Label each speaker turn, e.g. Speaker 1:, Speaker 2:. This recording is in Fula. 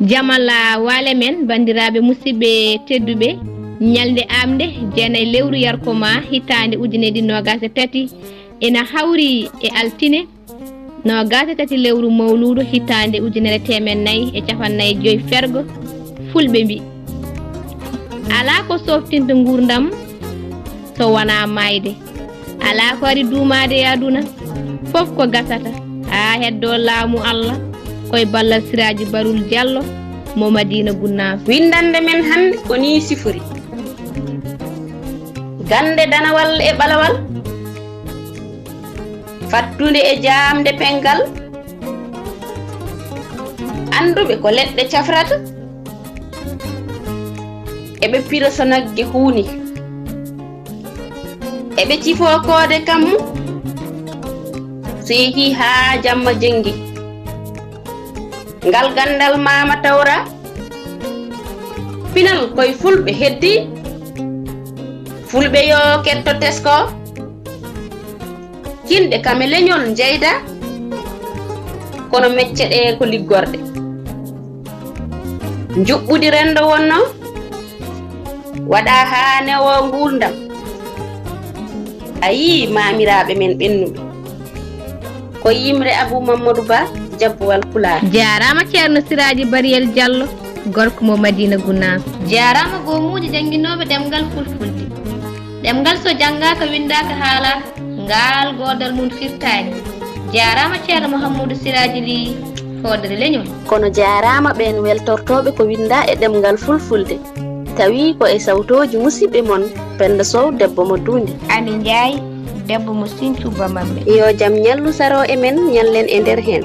Speaker 1: jamala wale men bandiraɓe musidɓe tedduɓe ñalde amde jeenay lewru yarkoma hitande ujunedi 23 ena hawri e altine 23 lewru mawludo hitande ujunere temen nayyi e capannayyi joyi fergo fulɓe mbi ala ko softinta gurdam so wona mayde ala ko ari duumade e aduna fof ko gasata ha heddo laamu Allah koye ballal Siraji Barul Diallo mo Madina Gounass.
Speaker 2: Windande men hande ko ni sifori gande danawal e balawal fattude e jamde pengal anduɓe ko leɗɗe cafrata eɓe pira so nagge huuni eɓe cifo koode kammu so yehi ha jamma jengi ngal gandal mama tawra pinal koye fulɓe heddi fulɓe yo ketto tesko hinɗe kame leñol jeyda kono mecce ɗe ko liggorde juɓɓudi rendo wonno waɗa ha newo gurdam ayi mamiraɓe men ɓennuɓe ko yimre Abou Mamadou Ba Jabbuwal Pulaar.
Speaker 1: Jarama ceerno Siraji Bariyel Diallo gorko mo Madina Gounass.
Speaker 3: jarama gomuji janguinoɓe ɗemgal fulfulde ɗemgal so janggaka windaka haalaka ngal godal mum firtani jarama ceerno Mouhamadou Siraji Ly fodere leñol.
Speaker 2: kono jarama ɓen weltortoɓe ko winda e ɗemgal fulfulde tawi ko e sawtoji musidɓe mon Penda Sow debbo mo Dunde,
Speaker 1: Ami Ndiaye debbo mo Sinthiou Bamamɓe.
Speaker 2: yo jaam ñallu saro e men ñallen e nder hen.